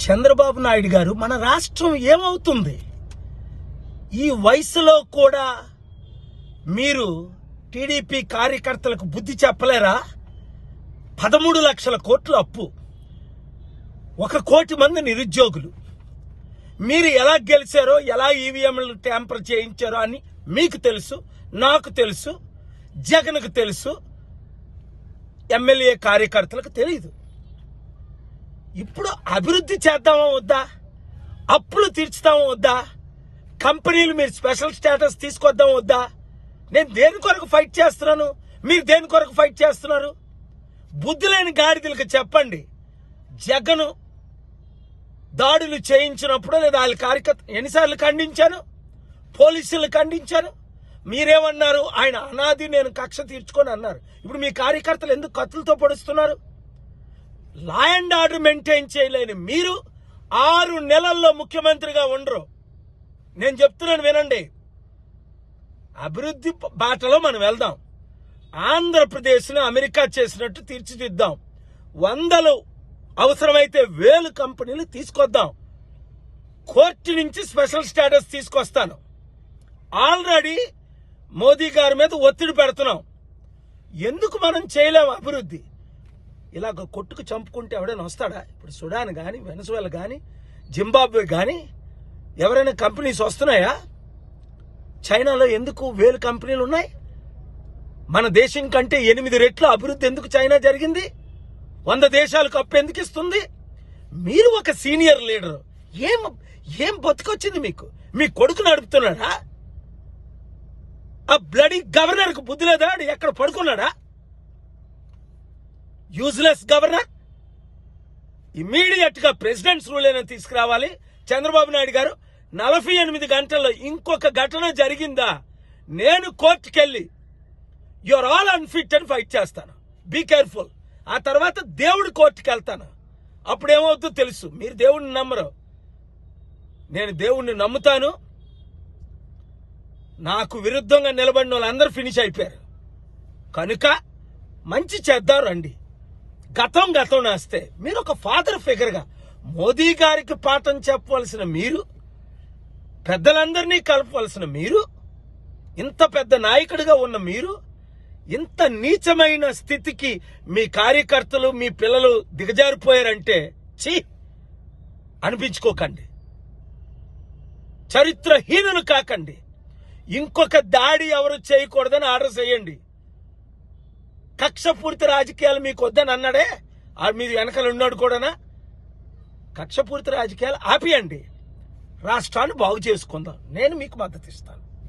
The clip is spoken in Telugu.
చంద్రబాబు నాయుడు గారు, మన రాష్ట్రం ఏమవుతుంది? ఈ వయసులో కూడా మీరు టీడీపీ కార్యకర్తలకు బుద్ధి చెప్పలేరా? 13 లక్షల కోట్ల అప్పు, 1 కోటి మంది నిరుద్యోగులు. మీరు ఎలా గెలిచారో, ఎలా ఈవీఎంలు ట్యాంపర్ చేయించారో అని మీకు తెలుసు, నాకు తెలుసు, జగన్కు తెలుసు, ఎమ్మెల్యే కార్యకర్తలకు తెలియదు. ఇప్పుడు అభివృద్ధి చేద్దామా వద్దా? అప్పులు తీర్చుదామా వద్దా? కంపెనీలు మీరు స్పెషల్ స్టేటస్ తీసుకొద్దామా వద్దా? నేను దేని కొరకు ఫైట్ చేస్తున్నాను, మీరు దేని కొరకు ఫైట్ చేస్తున్నారు? బుద్ధి లేని గాడిదలకు చెప్పండి. జగన్ దాడులు చేయించినప్పుడు లేదా వాళ్ళ కార్యకర్త ఎన్నిసార్లు ఖండించాను, పోలీసులు ఖండించాను. మీరేమన్నారు? ఆయన అనాది, నేను కక్ష తీర్చుకొని అన్నారు. ఇప్పుడు మీ కార్యకర్తలు ఎందుకు కత్తులతో పొడుస్తున్నారు? లా అండ్ ఆర్డర్ మెయింటైన్ చేయలేని మీరు 6 నెలల్లో ముఖ్యమంత్రిగా ఉండరు. నేను చెప్తున్నాను వినండి. అభివృద్ధి బాటలో మనం వెళ్దాం. ఆంధ్రప్రదేశ్ని అమెరికా చేసినట్టు తీర్చిదిద్దాం. 100 అవసరమైతే 1000 కంపెనీలు తీసుకొద్దాం. కోర్టు నుంచి స్పెషల్ స్టేటస్ తీసుకొస్తాను. ఆల్రెడీ మోదీ గారి మీద ఒత్తిడి పెడుతున్నాం. ఎందుకు మనం చేయలేము అభివృద్ధి? ఇలాగ కొట్టుకు చంపుకుంటే ఎవడైనా వస్తాడా? ఇప్పుడు సుడాన్ కానీ, వెనజువేలా కానీ, జింబాబ్వే కానీ ఎవరైనా కంపెనీస్ వస్తున్నాయా? చైనాలో ఎందుకు 1000 కంపెనీలు ఉన్నాయి? మన దేశం కంటే 8 రెట్లు అభివృద్ధి ఎందుకు చైనా జరిగింది? 100 దేశాలకు అప్పు ఎందుకు ఇస్తుంది? మీరు ఒక సీనియర్ లీడర్, ఏం బతుకొచ్చింది మీకు? మీ కొడుకు నడుపుతున్నాడా? ఆ బ్లడీ గవర్నర్కు బుద్ధి లేదా? ఎక్కడ పడుకున్నాడా? Useless governor. ఇమ్మీడియట్ గా ప్రెసిడెంట్స్ రూల్ అయినా తీసుకురావాలి. చంద్రబాబు నాయుడు గారు 48 గంటల్లో ఇంకొక ఘటన జరిగిందా, నేను కోర్టుకెళ్ళి యూఆర్ ఆల్ అన్ఫిట్ అని ఫైట్ చేస్తాను. Be careful. ఆ తర్వాత దేవుడి కోర్టుకి వెళ్తాను. అప్పుడు ఏమవుతుందో తెలుసు. మీరు దేవుడిని నమ్మరు, నేను దేవుడిని నమ్ముతాను. నాకు విరుద్ధంగా నిలబడిన వాళ్ళందరూ ఫినిష్ అయిపోయారు. కనుక మంచి చేద్దాం రండి. గతం నేస్తే మీరు ఒక ఫాదర్ ఫిగర్గా మోదీ గారికి పాఠం చెప్పవలసిన మీరు, పెద్దలందరినీ కలపవలసిన మీరు, ఇంత పెద్ద నాయకుడిగా ఉన్న మీరు ఇంత నీచమైన స్థితికి మీ కార్యకర్తలు, మీ పిల్లలు దిగజారిపోయారంటే ఛీ అనిపించుకోకండి. చరిత్రహీనులు కాకండి. ఇంకొక దాడి ఎవరు చేయకూడదని ఆర్డర్ చేయండి. కక్షపూరిత రాజకీయాలు మీకు వద్దని అన్నాడే, మీరు వెనకాల ఉన్నాడు కూడానా? కక్షపూరిత రాజకీయాలు ఆపియండి. రాష్ట్రాన్ని బాగు చేసుకుందాం. నేను మీకు మద్దతు ఇస్తాను.